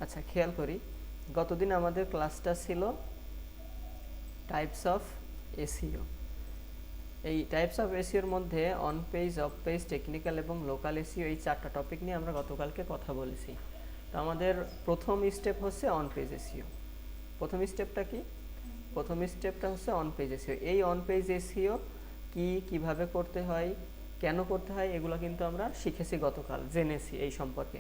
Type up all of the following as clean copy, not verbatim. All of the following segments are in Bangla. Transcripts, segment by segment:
আচ্ছা, খেয়াল করি গতদিন আমাদের ক্লাসটা ছিল টাইপস অফ এসইও। এই টাইপস অফ এসইওর মধ্যে on page, of page, technical এবং লোকাল এসইও, এই 4টা টপিক নিয়ে আমরা গতকালকে কথা বলেছি। তো আমাদের প্রথম স্টেপ হচ্ছে অন পেজ এসইও। প্রথম স্টেপটা কি? প্রথম স্টেপটা হচ্ছে অন পেজ এসইও। এই অন পেজ এসইও কি, কিভাবে করতে হয়, কেন করতে হয়, এগুলো কিন্তু আমরা শিখেছি গতকাল, জেনেছি এই সম্পর্কে।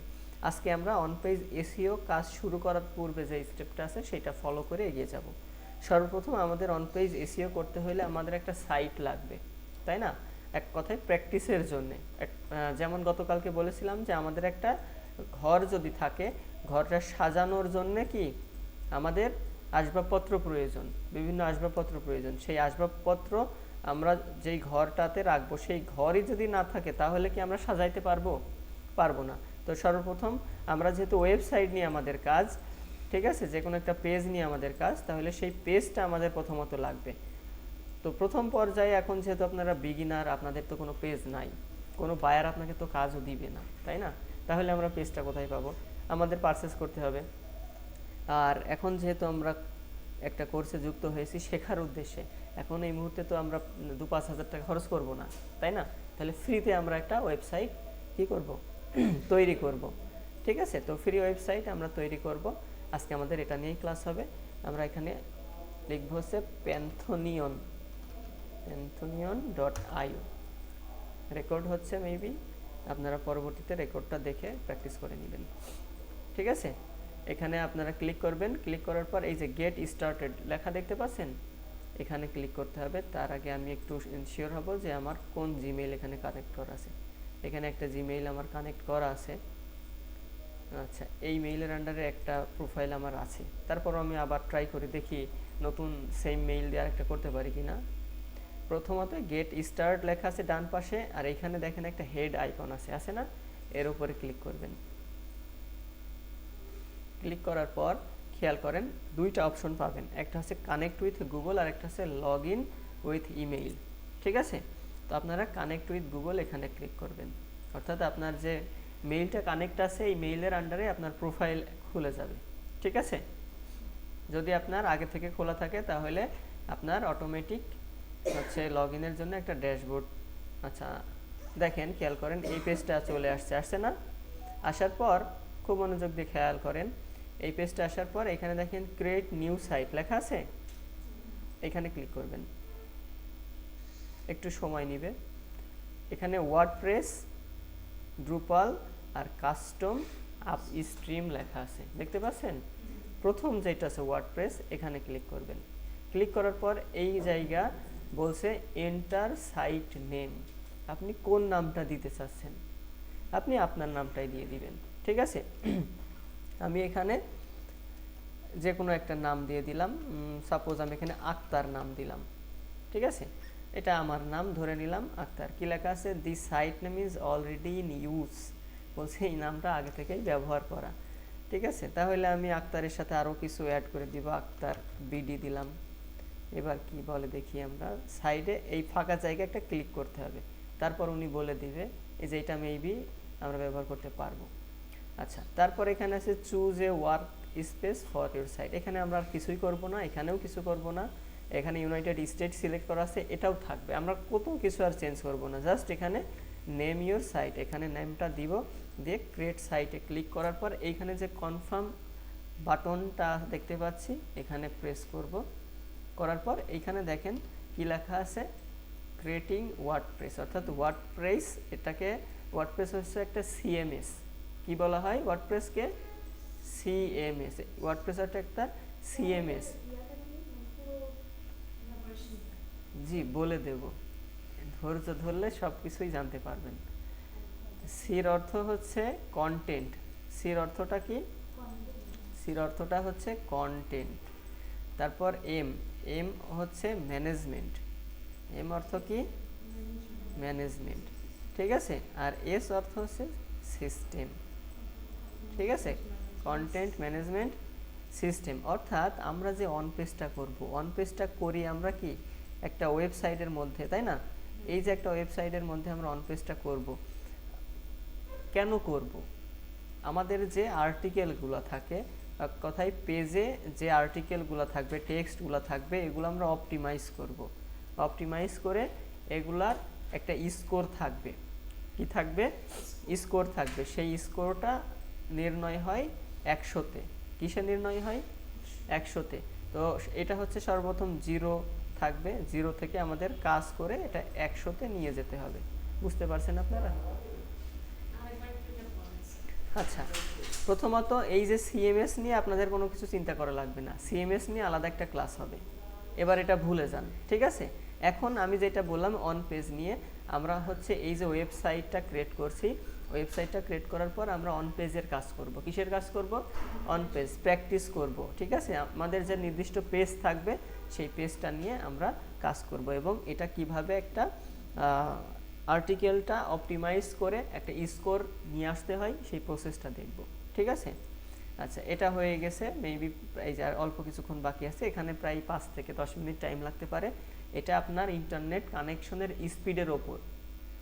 আজকে আমরা অন পেজ এসইও কাজ শুরু করার পূর্বে যে স্টেপটা আছে সেটা ফলো করে এগিয়ে যাব। সর্বপ্রথম আমাদের অন পেজ এসইও করতে হলে আমাদের একটা সাইট লাগবে, তাই না? এক কথায় প্র্যাকটিসের জন্যে। যেমন গতকালকে বলেছিলাম যে আমাদের একটা ঘর যদি থাকে, ঘরটা সাজানোর জন্যে কি আমাদের আসবাবপত্র প্রয়োজন, বিভিন্ন আসবাবপত্র প্রয়োজন। সেই আসবাবপত্র আমরা যেই ঘরটাতে রাখবো সেই ঘরই যদি না থাকে তাহলে কি আমরা সাজাইতে পারবো? পারবো না। তো সর্বপ্রথম আমরা যেহেতু ওয়েবসাইট নিয়ে আমাদের কাজ, ঠিক আছে, যে কোনো একটা পেজ নিয়ে আমাদের কাজ, তাহলে সেই পেজটা আমাদের প্রথমত লাগবে। তো প্রথম পর্যায়ে এখন যেহেতু আপনারা বিগিনার, আপনাদের তো কোনো পেজ নাই, কোনো বায়ার আপনাকে তো কাজও দিবে না, তাই না? তাহলে আমরা পেজটা কোথায় পাবো? আমাদের পারচেস করতে হবে। আর এখন যেহেতু আমরা একটা কোর্সে যুক্ত হয়েছি শেখার উদ্দেশ্যে, এখন এই মুহূর্তে তো আমরা 2-5 হাজার টাকা খরচ করব না, তাই না? তাহলে ফ্রিতে আমরা একটা ওয়েবসাইট কি করব? তৈরি করব। ঠিক আছে, তো ফ্রি ওয়েবসাইট আমরা তৈরি করব। আজকে আমাদের এটা নিয়েই ক্লাস হবে। আমরা এখানে লিখব হচ্ছে panthonion.io। রেকর্ড হচ্ছে, মেবি আপনারা পরবর্তীতে রেকর্ডটা দেখে প্র্যাকটিস করে নেবেন। ঠিক আছে, এখানে আপনারা ক্লিক করবেন। ক্লিক করার পর এই যে গেট স্টার্টেড লেখা দেখতে পাচ্ছেন, এখানে ক্লিক করতে হবে। তার আগে আমি একটু ইনশিওর হব যে আমার কোন জিমেইল এখানে কানেক্ট করা আছে। এখানে একটা জিমেইল আমার কানেক্ট করা আছে। আচ্ছা, এই মেইলের আন্ডারে একটা প্রোফাইল আমার আছে। তারপর আমি আবার ট্রাই করে দেখি নতুন সেম মেইল দিয়ে আরেকটা করতে পারি কিনা। প্রথমত গেট স্টার্ট লেখা আছে ডান পাশে, আর এখানে দেখেন একটা হেড আইকন আছে না? এর উপরে ক্লিক করবেন। ক্লিক করার পর খেয়াল করেন দুইটা অপশন পাবেন, একটা হচ্ছে কানেক্ট উইথ গুগল আর একটা হচ্ছে লগ ইন উইথ ইমেইল। ঠিক আছে, তো আপনারা কানেক্ট উইথ গুগল এখানে ক্লিক করবেন। অর্থাৎ আপনার যে মেইলটা কানেক্ট আছে এই মেইলের আন্ডারে আপনার প্রোফাইল খুলে যাবে। ঠিক আছে, যদি আপনার আগে থেকে খোলা থাকে তাহলে আপনার অটোমেটিক হচ্ছে লগ ইনের জন্য একটা ড্যাশবোর্ড। আচ্ছা দেখেন, খেয়াল করেন এই পেজটা চলে আসছে না? আসার পর খুব মনোযোগ দিয়ে খেয়াল করেন, এই পেজটা আসার পর এখানে দেখেন ক্রিয়েট নিউ সাইট লেখা আছে, এখানে ক্লিক করবেন। একটু সময় নেবে। এখানে ওয়ার্ডপ্রেস, ড্রুপাল আর কাস্টম আপ স্ট্রিম লেখা আছে, দেখতে পাচ্ছেন? প্রথম যেটা আছে ওয়ার্ডপ্রেস, এখানে ক্লিক করবেন। ক্লিক করার পর এই জায়গা বলছে এন্টার সাইট নেম। আপনি কোন নামটা দিতে চাচ্ছেন, আপনি আপনার নামটাই দিয়ে দিবেন। ঠিক আছে, আমি এখানে যে কোনো একটা নাম দিয়ে দিলাম। সাপোজ আমি এখানে আক্তার নাম দিলাম। ঠিক আছে, এটা আমার নাম ধরে নিলাম আক্তার। কি লেখা আছে? The site name is already in use, বলছে এই নামটা আগে থেকেই ব্যবহার করা। ঠিক আছে, তাহলে আমি আক্তারের সাথে আরও কিছু অ্যাড করে দিব, আক্তার বিডি দিলাম। এবার কি বলে দেখি আমরা, সাইডে এই ফাঁকা জায়গা একটা ক্লিক করতে হবে, তারপর উনি বলে দিবে এই যে এটা মেবি আমরা ব্যবহার করতে পারবো। আচ্ছা, তারপর এখানে আছে choose a work space for your site. এখানে আমরা আর কিছুই করব না, এখানেও কিছু করব না। এখানে ইউনাইটেড স্টেট সিলেক্ট করা আছে, এটাও থাকবে, আমরা কত কিছু আর চেঞ্জ করব না। জাস্ট এখানে নেম ইউর সাইট, এখানে নেমটা দিব, দিয়ে ক্রিয়েট সাইটে ক্লিক করার পর এইখানে যে কনফার্ম বাটনটা দেখতে পাচ্ছি এখানে প্রেস করব। করার পর এইখানে দেখেন কি লেখা আছে, ক্রিয়েটিং ওয়ার্ডপ্রেস। অর্থাৎ ওয়ার্ডপ্রেস, এটাকে ওয়ার্ডপ্রেস হচ্ছে একটা সিএমএস। কি বলা হয় ওয়ার্ডপ্রেসকে? সিএমএস। ওয়ার্ডপ্রেস একটা সিএমএস। জি বলে দেব, ধৈর্য ধরলে সব কিছুই জানতে পারবেন। সির অর্থ হচ্ছে কন্টেন্ট। সির অর্থটা কি? সির অর্থটা হচ্ছে কন্টেন্ট। তারপর এম, এম হচ্ছে ম্যানেজমেন্ট। এম অর্থ কি? ম্যানেজমেন্ট। ঠিক আছে, আর এস অর্থ হচ্ছে সিস্টেম। ঠিক আছে, কন্টেন্ট ম্যানেজমেন্ট সিস্টেম। অর্থাৎ আমরা যে অন পেজটা করব, অন পেজটা করি আমরা কি একটা ওয়েবসাইটের মধ্যে, তাই না? এই যে একটা ওয়েবসাইটের মধ্যে আমরা অন পেজটা করব, কেন করব? আমাদের যে আর্টিকেলগুলো থাকে, কথায় পেজে যে আর্টিকেলগুলো থাকবে, টেক্সটগুলো থাকবে, এগুলো আমরা অপটিমাইজ করব। অপটিমাইজ করে এগুলার একটা স্কোর থাকবে। কি থাকবে? স্কোর থাকবে। সেই স্কোরটা নির্ণয় হয় 100-তে। কিসে নির্ণয় হয়? 100-তে। তো এটা হচ্ছে সর্বপ্রথম 0 থাকবে, 0 থেকে আমাদের কাজ করে এটা 100-তে নিয়ে যেতে হবে। বুঝতে পারছেন আপনারা? আচ্ছা, প্রথমত এই যে সিএমএস নিয়ে আপনাদের কোনো কিছু চিন্তা করা লাগবে না, সিএমএস নিয়ে আলাদা একটা ক্লাস হবে। এবার এটা ভুলে যান, ঠিক আছে? এখন আমি যেটা বললাম অন পেজ নিয়ে, আমরা হচ্ছে এই যে ওয়েবসাইটটা ক্রিয়েট করছি, ওয়েবসাইটটা ক্রিয়েট করার পর আমরা অন পেজের কাজ করব। কিসের কাজ করব? অন পেজ প্র্যাকটিস করব, ঠিক আছে? আমাদের যে নির্দিষ্ট পেজ থাকবে সেই পেজটা নিয়ে আমরা কাজ করব, এবং এটা কিভাবে একটা আর্টিকেলটা অপটিমাইজ করে একটা স্কোর নিয়ে আসতে হয় সেই প্রসেসটা দেখব, ঠিক আছে? আচ্ছা, এটা হয়ে গেছে। মেবি এই যে অল্প কিছুক্ষণ বাকি আছে, এখানে প্রায় 5 থেকে 10 মিনিট টাইম লাগতে পারে। এটা আপনার ইন্টারনেট কানেকশনের স্পিডের ওপর,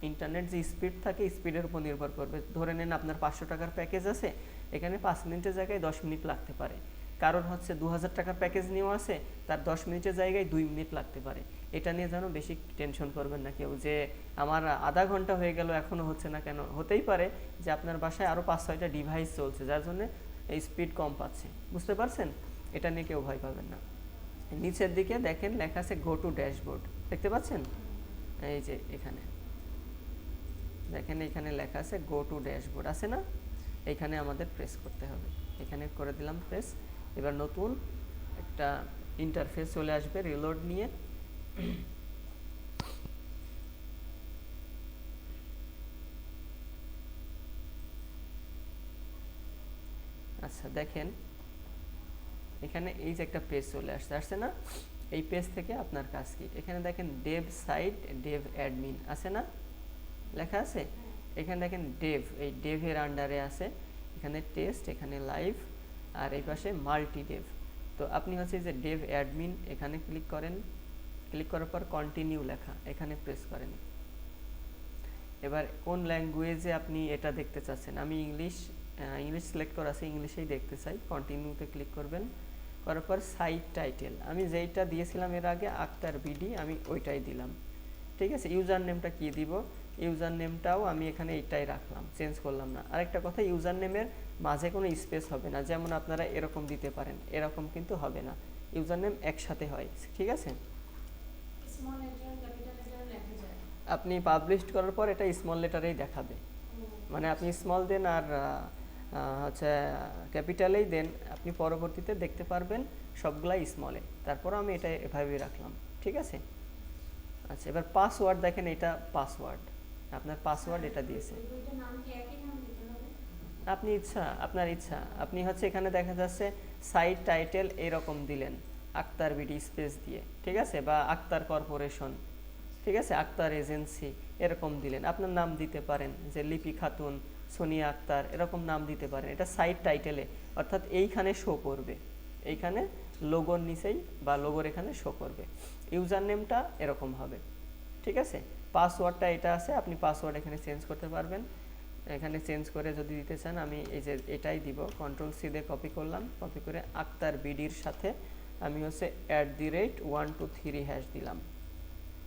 ইন্টারনেট যে স্পিড থাকে স্পিডের উপর নির্ভর করবে। ধরে নেন আপনার 500 টাকার প্যাকেজ আছে, এখানে 5 মিনিটের জায়গায় 10 মিনিট লাগতে পারে। কারণ হচ্ছে 2000 টাকার প্যাকেজ নেওয়া আছে, তার 10 মিনিটের জায়গায় 2 মিনিট লাগতে পারে। এটা নিয়ে যেন বেশি টেনশন করবেন না কেউ, যে আমার আধা ঘন্টা হয়ে গেল এখনও হচ্ছে না কেন। হতেই পারে যে আপনার বাসায় আরও 5-6টা ডিভাইস চলছে, যার জন্য এই স্পিড কম পাচ্ছে। বুঝতে পারছেন? এটা নিয়ে কেউ ভয় পাবেন না। নিচের দিকে দেখেন লেখা আছে গো টু ড্যাশবোর্ড, দেখতে পাচ্ছেন? এই যে এখানে দেখেন, এখানে লেখা আছে গো টু ড্যাশবোর্ড, আছে না? এইখানে আমাদের প্রেস করতে হবে। এখানে করে দিলাম প্রেস। এবার নতুন একটা ইন্টারফেস চলে আসবে রিলোড নিয়ে। আচ্ছা, দেখেন এখানে এই যে একটা পেজ চলে আসছে না? এই পেজ থেকে আপনার কাজ কি? এখানে দেখেন ডেভ সাইট, ডেভ অ্যাডমিন, আছে না? লেখা আছে। এখানে দেখেন ডেভ, এই ডেভের আন্ডারে আছে এখানে টেস্ট, এখানে লাইভ, আর এই পাশে মাল্টি ডেভ। তো আপনি হচ্ছে যে ডেভ অ্যাডমিন, এখানে ক্লিক করেন। ক্লিক করার পর কন্টিনিউ লেখা, এখানে প্রেস করেন। এবার কোন ল্যাঙ্গুয়েজে আপনি এটা দেখতে চাচ্ছেন? আমি ইংলিশ সিলেক্ট করা আছে, ইংলিশেই দেখতে চাই। কন্টিনিউতে ক্লিক করবেন। করার পর সাইট টাইটেল আমি যেইটা দিয়েছিলাম এর আগে, আক্তার বিডি, আমি ওইটাই দিলাম, ঠিক আছে? ইউজার নেমটা কী দিব? ইউজার নেমটাও আমি এখানে এইটাই রাখলাম, চেঞ্জ করলাম না। আরেকটা কথা, ইউজার নেমের মাঝে কোনো স্পেস হবে না, যেমন আপনারা এরকম দিতে পারেন, এরকম কিন্তু হবে না। ইউজার নেম একসাথে হয়, ঠিক আছে? আপনি পাবলিশ করার পর এটা স্মল লেটারেই দেখাবে, মানে আপনি স্মল দেন আর হচ্ছে ক্যাপিটালেই দেন, আপনি পরবর্তীতে দেখতে পারবেন সবগুলাই স্মলে। তারপর আমি এটা এভাবেই রাখলাম, ঠিক আছে? আচ্ছা, এবার পাসওয়ার্ড দেখেন, এটা পাসওয়ার্ড, আপনার পাসওয়ার্ড এটা দিয়েছে। আপনি ইচ্ছা, আপনার ইচ্ছা। আপনি হচ্ছে এখানে দেখা যাচ্ছে সাইট টাইটেল এরকম দিলেন, আক্তার বিডি স্পেস দিয়ে, ঠিক আছে? বা আক্তার কর্পোরেশন, ঠিক আছে? আক্তার এজেন্সি এরকম দিলেন। আপনার নাম দিতে পারেন, যে লিপি খাতুন, সোনিয়া আক্তার, এরকম নাম দিতে পারেন। এটা সাইট টাইটেলে, অর্থাৎ এইখানে শো করবে, এইখানে লোগোর নিচেই বা লোগোর এখানে শো করবে। ইউজার নেমটা এরকম হবে, ঠিক আছে? পাসওয়ার্ডটা এটা আছে, আপনি পাসওয়ার্ড এখানে চেঞ্জ করতে পারবেন। এখানে চেঞ্জ করে যদি দিতে চান, আমি এই যে এটাই দিব, কন্ট্রোল সি দিয়ে কপি করলাম। কপি করে আক্তার বিডির সাথে আমি হচ্ছে @123# দিলাম।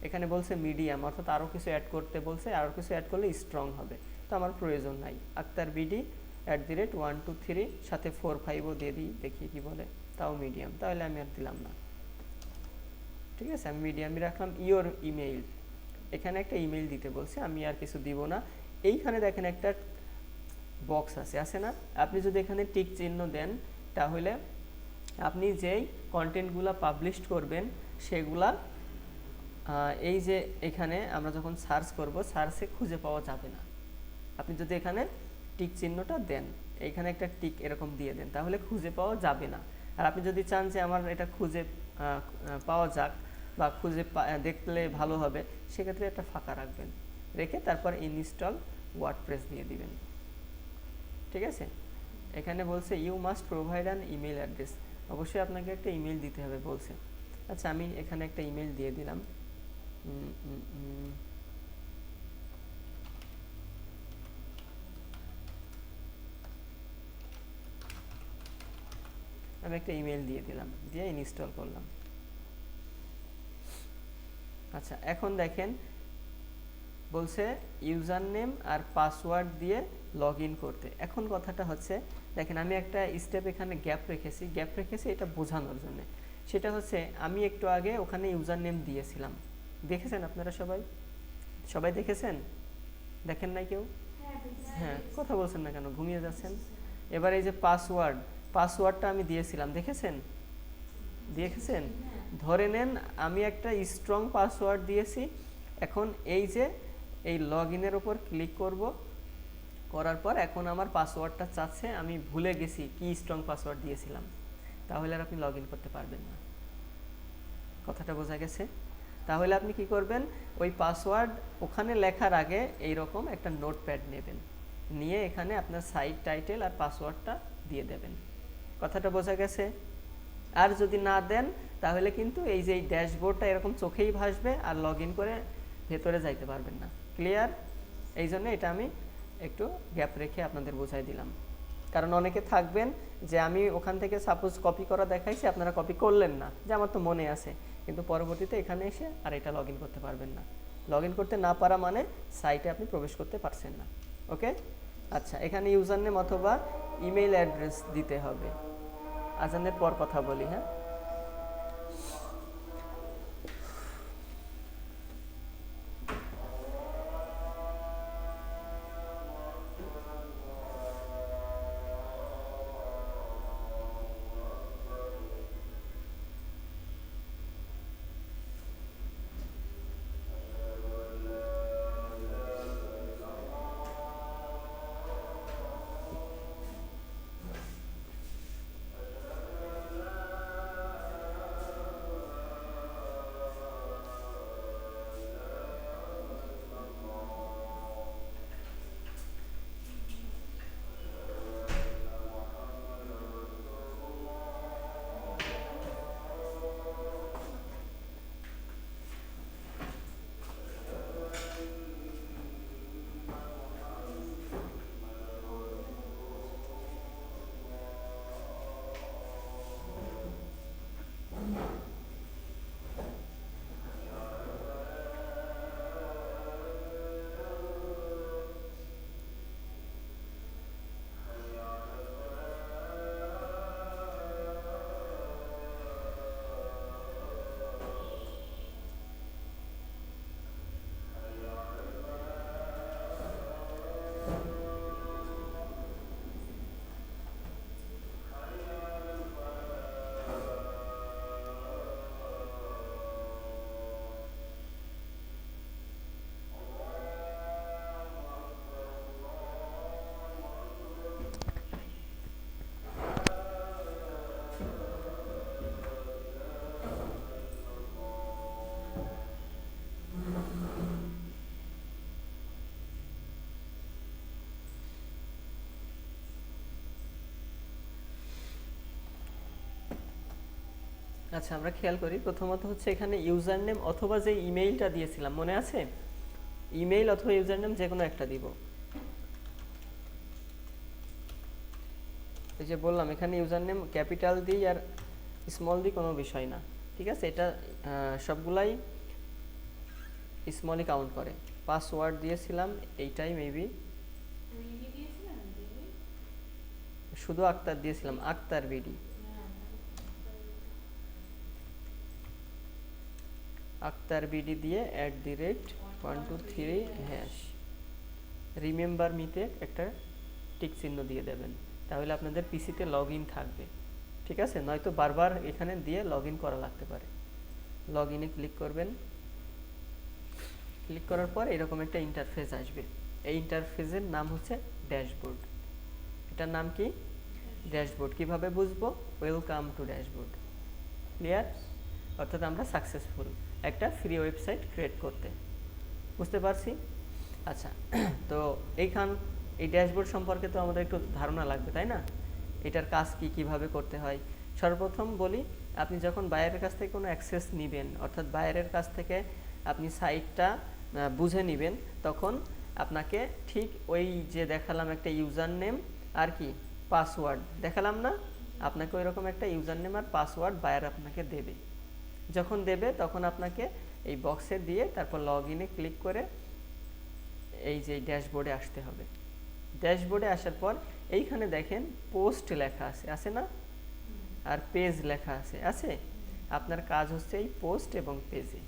এখানে বলছে মিডিয়াম, অর্থাৎ আরও কিছু অ্যাড করতে বলছে, আরও কিছু অ্যাড করলে স্ট্রং হবে, তো আমার প্রয়োজন নাই। আক্তার বিডি @123 সাথে 45ও দিয়ে দিই, দেখি কি বলে, তাও মিডিয়াম, তাহলে আমি আর দিলাম না, ঠিক আছে? আমি মিডিয়ামই রাখলাম। ইওর ইমেইল, এখানে একটা ইমেইল দিতে বলছে, আমি আর কিছু দিব না। এইখানে দেখেন একটা বক্স আছে না? আপনি যদি এখানে টিক চিহ্ন দেন, তাহলে আপনি যেই কন্টেন্টগুলো পাবলিশ করবেন সেগুলা এই যে এখানে আমরা যখন সার্চ করব, সার্চে খুঁজে পাওয়া যাবে না। আপনি যদি এখানে টিক চিহ্নটা দেন, এইখানে একটা টিক এরকম দিয়ে দেন, তাহলে খুঁজে পাওয়া যাবে না। আর আপনি যদি চান যে আমার এটা খুঁজে পাওয়া যাক বা খুঁজে দেখলে ভালো হবে, সেক্ষেত্রে একটা ফাঁকা রাখবেন, রেখে তারপর ইনস্টল ওয়ার্ডপ্রেস দিয়ে দিবেন, ঠিক আছে? এখানে বলছে you must provide an email address, অবশ্যই আপনাকে একটা ইমেল দিতে হবে বলছে। আচ্ছা, আমি এখানে একটা ইমেল দিয়ে দিলাম। আমি একটা ইমেল দিয়ে দিলাম, দিয়ে ইনস্টল করলাম। আচ্ছা, এখন দেখেন বলছে ইউজার নেম আর পাসওয়ার্ড দিয়ে লগ ইন করতে। এখন কথাটা হচ্ছে দেখেন আমি একটা স্টেপ এখানে গ্যাপ রেখেছি এটা বোঝানোর জন্য। সেটা হচ্ছে আমি একটু আগে ওখানে ইউজার নেম দিয়েছিলাম, দেখেছেন আপনারা সবাই দেখেছেন? দেখেন নাই কেউ? হ্যাঁ, কথা বলছেন না কেন, ঘুমিয়ে যাচ্ছেন? এবার এই যে পাসওয়ার্ডটা আমি দিয়েছিলাম, দেখেছেন? ধরে নেন আমি একটা স্ট্রং পাসওয়ার্ড দিয়েছি। এখন এই যে এই লগ ইনের ওপর ক্লিক করব, করার পর এখন আমার পাসওয়ার্ডটা চাচ্ছে, আমি ভুলে গেছি কি স্ট্রং পাসওয়ার্ড দিয়েছিলাম, তাহলে আর আপনি লগ ইন করতে পারবেন না। কথাটা বোঝা গেছে? তাহলে আপনি কি করবেন, ওই পাসওয়ার্ড ওখানে লেখার আগে এইরকম একটা নোটপ্যাড নেবেন, নিয়ে এখানে আপনার সাইট টাইটেল আর পাসওয়ার্ডটা দিয়ে দেবেন। কথাটা বোঝা গেছে? আর যদি না দেন তাহলে কিন্তু এই যে এই ড্যাশবোর্ডটা এরকম চোখেই ভাসবে আর লগ ইন করে ভেতরে যাইতে পারবেন না। ক্লিয়ার? এই জন্য এটা আমি একটু গ্যাপ রেখে আপনাদের বোঝাই দিলাম, কারণ অনেকে থাকবেন যে আমি ওখান থেকে সাপোজ কপি করা দেখাইছি, আপনারা কপি করলেন না, যে আমার তো মনে আছে, কিন্তু পরবর্তীতে এখানে এসে আর এটা লগ ইন করতে পারবেন না। লগ ইন করতে না পারা মানে সাইটে আপনি প্রবেশ করতে পারছেন না। ওকে? আচ্ছা, এখানে ইউজার নেম অথবা ইমেইল অ্যাড্রেস দিতে হবে। আজানের পর কথা বলি, হ্যাঁ? আচ্ছা, আমরা খেয়াল করি প্রথমত হচ্ছে এখানে ইউজার নেম অথবা যে ইমেইলটা দিয়েছিলাম মনে আছে, ইমেইল অথবা ইউজার নেম যে কোনো একটা দিব। এই যে বললাম এখানে ইউজার নেম ক্যাপিটাল দিই আর স্মল দিই, কোনো বিষয় না, ঠিক আছে? এটা সবগুলাই স্মলই কাউন্ট করে। পাসওয়ার্ড দিয়েছিলাম এইটাই, মেবি শুধু আক্তার দিয়েছিলাম, আক্তার বিডি, আক্তার বিডি দিয়ে @123# রিমেম্বার মিতে একটা টিক চিহ্ন দিয়ে দেবেন, তাহলে আপনাদের পিসিতে লগ ইন থাকবে। ঠিক আছে? নয়তো বারবার এখানে দিয়ে লগ ইন করা লাগতে পারে। লগ ইনে ক্লিক করবেন, ক্লিক করার পর এরকম একটা ইন্টারফেস আসবে। এই ইন্টারফেসের নাম হচ্ছে ড্যাশবোর্ড। এটার নাম কি? ড্যাশবোর্ড। কিভাবে বুঝবো? Welcome to dashboard. ক্লিয়ার? অর্থাৎ আমরা সাকসেসফুল একটা ফ্রি ওয়েবসাইট ক্রিয়েট করতে। বুঝতে পারছি? আচ্ছা, তো এই ড্যাশবোর্ড সম্পর্কে তো আমাদের একটু ধারণা লাগবে, তাই না? এটার কাজ কি, কিভাবে করতে হয়। সর্বপ্রথম বলি, আপনি যখন বায়ারের কাছ থেকে কোনো অ্যাক্সেস নেবেন, অর্থাৎ বায়ারের কাছ থেকে আপনি সাইটটা বুঝে নেবেন, তখন আপনাকে ঠিক ওই যে দেখালাম একটা ইউজার নেম আর কি পাসওয়ার্ড দেখালাম না, আপনাকে ওইরকম একটা ইউজার নেম আর পাসওয়ার্ড বায়ার আপনাকে দেবে। যখন দেবে তখন আপনাকে এই বক্সে দিয়ে তারপর লগ ইনে ক্লিক করে এই যে ড্যাশবোর্ডে আসতে হবে। ড্যাশবোর্ডে আসার পর এইখানে দেখেন পোস্ট লেখা আছে না, আর পেজ লেখা আছে। আপনার কাজ হচ্ছে এই পোস্ট এবং পেজে।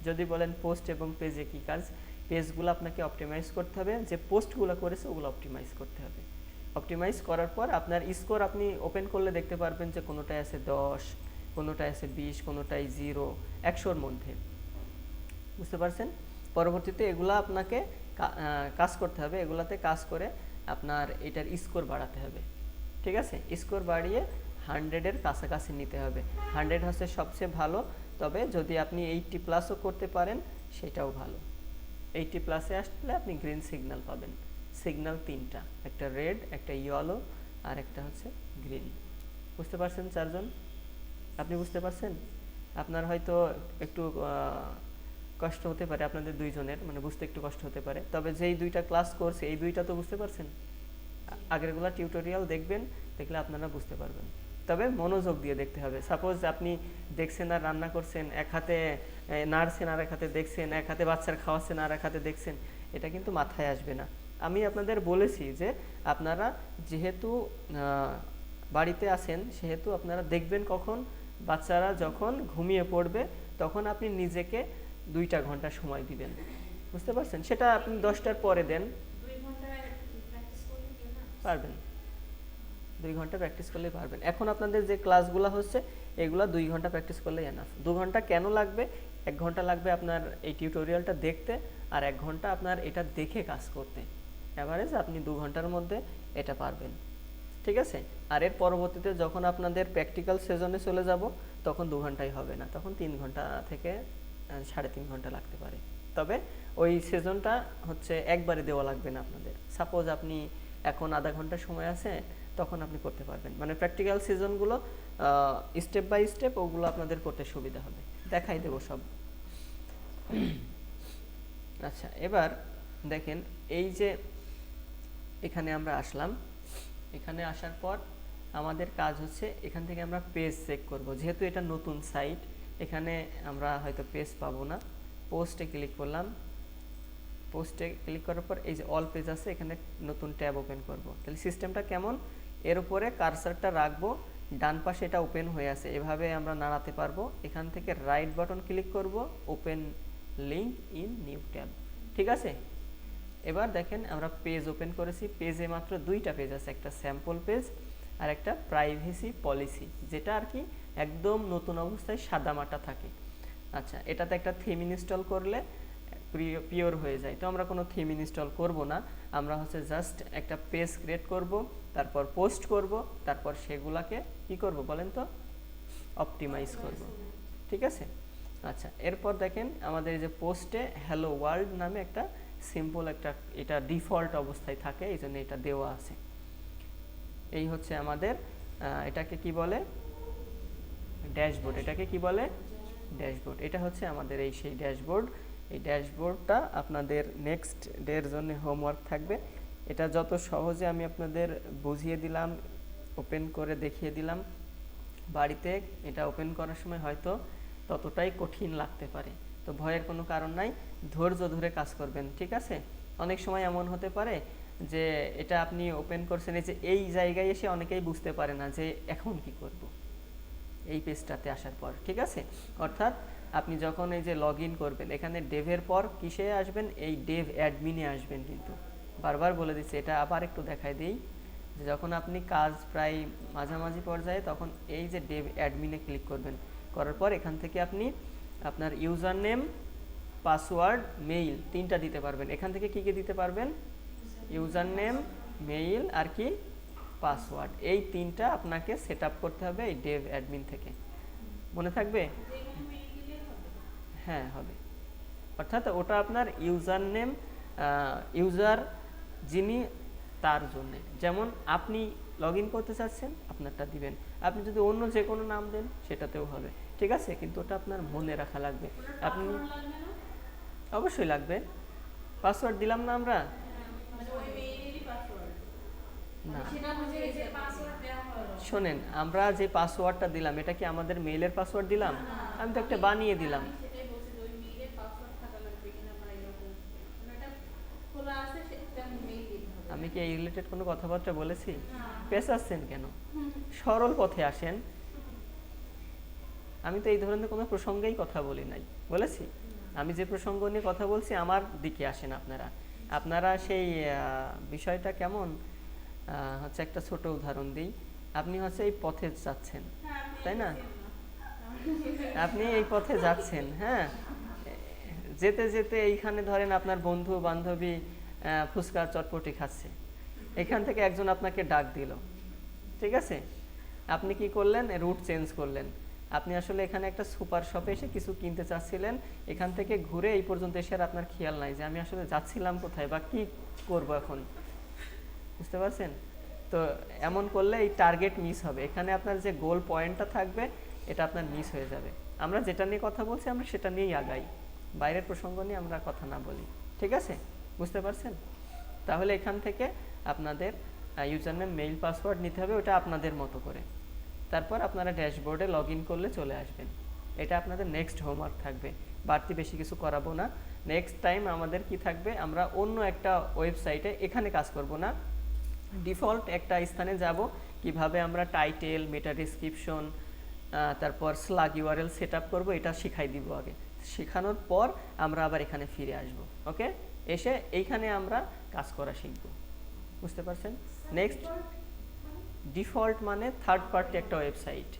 যদি বলেন পোস্ট এবং পেজে কি কাজ, পেজগুলো আপনাকে অপটিমাইজ করতে হবে, যে পোস্টগুলো করেছে ওগুলো অপটিমাইজ করতে হবে। অপটিমাইজ করার পর আপনার স্কোর আপনি ওপেন করলে দেখতে পারবেন যে কোনোটায় আছে 10, কোনোটায় আছে 20, কোনোটায় 0, 100-র মধ্যে। বুঝতে পারছেন? পরবর্তীতে এগুলা আপনাকে কাজ করতে হবে, এগুলাতে কাজ করে আপনার এটার স্কোর বাড়াতে হবে। ঠিক আছে? স্কোর বাড়িয়ে 100-এর কাছাকাছি নিতে হবে। 100 হচ্ছে সবচেয়ে ভালো, তবে যদি আপনি 80+ করতে পারেন সেটাও ভালো। 80+ আসলে আপনি গ্রিন সিগন্যাল পাবেন। সিগন্যাল 3টা, একটা রেড, একটা ইয়েলো আর একটা হচ্ছে গ্রিন। বুঝতে পারছেন চারজন? আপনি বুঝতে পারছেন? আপনার হয়তো একটু কষ্ট হতে পারে, আপনাদের দুইজনের মানে বুঝতে একটু কষ্ট হতে পারে, তবে যেই দুইটা ক্লাস করছে এই দুইটা তো বুঝতে পারছেন। আগেরগুলা টিউটোরিয়াল দেখবেন, দেখলে আপনারা বুঝতে পারবেন। তবে মনোযোগ দিয়ে দেখতে হবে। সাপোজ আপনি দেখছেন আর রান্না করছেন, এক হাতে নাড়ছেন আর এক হাতে দেখছেন, এক হাতে বাচ্চার খাওয়াচ্ছেন আর এক হাতে দেখছেন, এটা কিন্তু মাথায় আসবে না। আমি আপনাদের বলেছি যে আপনারা যেহেতু বাড়িতে আছেন সেহেতু আপনারা দেখবেন কখন, বাচ্চারা যখন ঘুমিয়ে পড়বে তখন আপনি নিজেকে 2টা ঘন্টা সময় দিবেন। বুঝতে পারছেন? সেটা আপনি 10টার পরে দেন, পারবেন। 2 ঘন্টা প্র্যাকটিস করলেই পারবেন। এখন আপনাদের যে ক্লাসগুলো হচ্ছে এগুলো 2 ঘন্টা প্র্যাকটিস করলেই এনাফ। 2 ঘন্টা কেন লাগবে? 1 ঘন্টা লাগবে আপনার এই টিউটোরিয়ালটা দেখতে, আর 1 ঘন্টা আপনার এটা দেখে কাজ করতে। এভারেজ আপনি 2 ঘন্টার মধ্যে এটা পারবেন। ঠিক আছে? আর এর পরবর্তীতে যখন আপনাদের প্র্যাকটিক্যাল সেশনে চলে যাব তখন 2 ঘন্টাই হবে না, তখন 3 ঘন্টা থেকে 3.5 ঘন্টা লাগতে পারে। তবে ওই সেশনটা হচ্ছে একবারে দেওয়া লাগবে না আপনাদের। সাপোজ আপনি এখন আধা ঘন্টা সময় আছে, তখন আপনি করতে পারবেন। মানে প্র্যাকটিক্যাল সিজনগুলো স্টেপ বাই স্টেপ ওগুলো আপনাদের করতে সুবিধা হবে, দেখাই দেবো সব। আচ্ছা, এবার দেখেন এই যে এখানে আমরা আসলাম, এখানে আসার পর আমাদের কাজ হচ্ছে এখান থেকে আমরা পেজ চেক করব। যেহেতু এটা নতুন সাইট, এখানে আমরা হয়তো পেজ পাবো না। পোস্টে ক্লিক করলাম, পোস্টে ক্লিক করার পর এই যে অল পেজ আছে, এখানে নতুন ট্যাব ওপেন করব। তাহলে সিস্টেমটা কেমন, এর উপরে কার্সারটা রাখবো, ডান পাশে এটা ওপেন হয়ে আছে, এভাবে আমরা নাড়াতে পারবো। এখান থেকে রাইট বাটন ক্লিক করব, open link in new tab. ঠিক আছে? এবার দেখেন আমরা পেজ ওপেন করেছি, পেজে মাত্র 2টা পেজ আছে, একটা স্যাম্পল পেজ আর একটা প্রাইভেসি পলিসি, যেটা আর কি একদম নতুন অবস্থায় সাদামাটা থাকে। আচ্ছা, এটাতে একটা থিম ইনস্টল করলে পিওর হয়ে যায়। তো আমরা কোনো থিম ইনস্টল করব না, আমরা হচ্ছে জাস্ট একটা পেজ ক্রিয়েট করব, তারপর পোস্ট করব, তারপর সেগুলাকে কি করব বলেন তো, অপটিমাইজ করব। ঠিক আছে? আচ্ছা, এরপর দেখেন আমাদের এই যে পোস্টে হ্যালো ওয়ার্ল্ড নামে একটা সিম্পল একটা, এটা ডিফল্ট অবস্থায় থাকে, এই জন্য এটা দেওয়া আছে। এই হচ্ছে আমাদের এটাকে কি বলে, ড্যাশবোর্ড। এটাকে কি বলে, ড্যাশবোর্ড। এটা হচ্ছে আমাদের এই সেই ড্যাশবোর্ড। এই ড্যাশবোর্ডটা আপনাদের নেক্সট ডের জন্য হোমওয়ার্ক থাকবে। এটা যত সহজে আমি আপনাদের বুঝিয়ে দিলাম, ওপেন করে দেখিয়ে দিলাম, বাড়িতে এটা ওপেন করার সময় হয়তো ততটাই কঠিন লাগতে পারে। তো ভয়ের কোনো কারণ নাই, ধৈর্য ধরে কাজ করবেন। ঠিক আছে? অনেক সময় এমন হতে পারে যে এটা আপনি ওপেন করছেন, এই যে এই জায়গায় এসে অনেকেই বুঝতে পারে না যে এখন কি করব এই পেজটাতে আসার পর। ঠিক আছে? অর্থাৎ আপনি যখন এই যে লগ ইন করবেন, এখানে ডেভের পর কিসে আসবেন, এই ডেভ অ্যাডমিনে আসবেন। কিন্তু বারবার বলে দিচ্ছি, এটা আবার একটু দেখাই দিই, যে যখন আপনি কাজ প্রায় মাঝামাঝি পর্যায়ে, তখন এই যে ডেভ অ্যাডমিনে ক্লিক করবেন, করার পর এখান থেকে আপনি আপনার ইউজার নেম, পাসওয়ার্ড, মেইল 3টা দিতে পারবেন। এখান থেকে কি কি দিতে পারবেন, ইউজার নেম, মেইল আর কি পাসওয়ার্ড, এই 3টা আপনাকে সেট আপ করতে হবে এই ডেভ অ্যাডমিন থেকে। মনে থাকবে? হ্যাঁ, হবে। অর্থাৎ ওটা আপনার ইউজার নেম, ইউজার যিনি তার জন্য, যেমন আপনি লগ ইন করতে চাচ্ছেন আপনারটা দিবেন, আপনি যদি অন্য যে কোনো নাম দেন সেটাতেও হবে। ঠিক আছে? কিন্তু ওটা আপনার মনে রাখা লাগবে। আপনি অবশ্যই লাগবে। পাসওয়ার্ড দিলাম না আমরা, না শোনেন, আমরা যে পাসওয়ার্ডটা দিলাম এটা কি আমাদের মেইলের পাসওয়ার্ড দিলাম? আমি তো একটা বানিয়ে দিলাম। আমি কি এই রিলেটেড কোনো কথাবার্তা বলেছি? পেঁচাচ্ছেন কেন? সরল পথে আসেন। আমি তো এই ধরনের কোনো প্রসঙ্গেই কথা বলি নাই, বলেছি? আমি যে প্রসঙ্গ নিয়ে কথা বলছি আমার দিকে আসেন আপনারা। আপনারা সেই বিষয়টা কেমন, হচ্ছে একটা ছোট উদাহরণ দিই। আপনি হচ্ছে এই পথে যাচ্ছেন, তাই না? আপনি এই পথে যাচ্ছেন, হ্যাঁ, যেতে যেতে এইখানে ধরেন আপনার বন্ধু বান্ধবী ফুচকা চটপটি খাচ্ছে, এখান থেকে একজন আপনাকে ডাক দিল, ঠিক আছে? আপনি কি করলেন? রুট চেঞ্জ করলেন। আপনি আসলে এখানে একটা সুপার শপে এসে কিছু কিনতে চাচ্ছিলেন, এখান থেকে ঘুরে এই পর্যন্ত এসে আর আপনার খেয়াল নাই যে আমি আসলে যাচ্ছিলাম কোথায় বা কি করব এখন, বুঝতে পারছেন? তো এমন করলে এই টার্গেট মিস হবে, এখানে আপনার যে গোল পয়েন্টটা থাকবে এটা আপনার মিস হয়ে যাবে। আমরা যেটা নিয়ে কথা বলছি আমরা সেটা নিয়েই আগাই, বাইরের প্রসঙ্গ নিয়ে আমরা কথা না বলি, ঠিক আছে? বুঝতে পারছেন? তাহলে এখান থেকে আপনাদের ইউজার নেম মেইল পাসওয়ার্ড নিতে হবে, ওটা আপনাদের মতো করে। তারপর আপনারা ড্যাশবোর্ডে লগ ইন করলে চলে আসবেন। এটা আপনাদের নেক্সট হোমওয়ার্ক থাকবে, বাড়তি বেশি কিছু করাবো না। নেক্সট টাইম আমাদের কি থাকবে, আমরা অন্য একটা ওয়েবসাইটে, এখানে কাজ করব না, ডিফল্ট একটা স্থানে যাব, কিভাবে আমরা টাইটেল, মেটা ডেসক্রিপশন, তারপর স্লাগ ইউআরএল সেট আপ করবো, এটা শিখাই দিব আগে। শেখানোর পর আমরা আবার এখানে ফিরে আসব, ওকে? এসে এইখানে আমরা কাজ করা শিখব, বুঝতে পারছেন? নেক্সট, ডিফল্ট মানে থার্ড পার্টি একটা ওয়েবসাইট,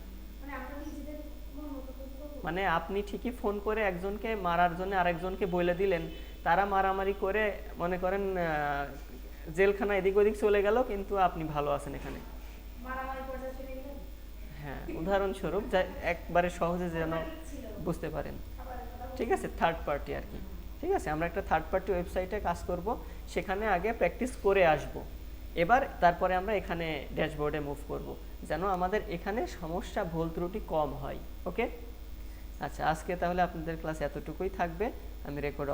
মানে আপনি ঠিকই ফোন করে একজনকে মারার জন্য আরেকজনকে বলে দিলেন, তারা মারামারি করে মনে করেন জেলখানা এদিক ওদিক চলে গেল, কিন্তু আপনি ভালো আছেন এখানে। হ্যাঁ, উদাহরণস্বরূপ, যা একবারে সহজে যেন বুঝতে পারেন, ঠিক আছে? থার্ড পার্টি আর কি, ঠিক আছে? আমরা একটা থার্ড পার্টি ওয়েবসাইটে কাজ করব, সেখানে আগে প্র্যাকটিস করে আসব, এবার তারপরে আমরা এখানে ড্যাশবোর্ডে মুভ করব, যেন আমাদের এখানে সমস্যা ভুল ত্রুটি কম হয়, ওকে? আচ্ছা, আজকে তাহলে আপনাদের ক্লাস এতটুকুই থাকবে, আমি রেকর্ড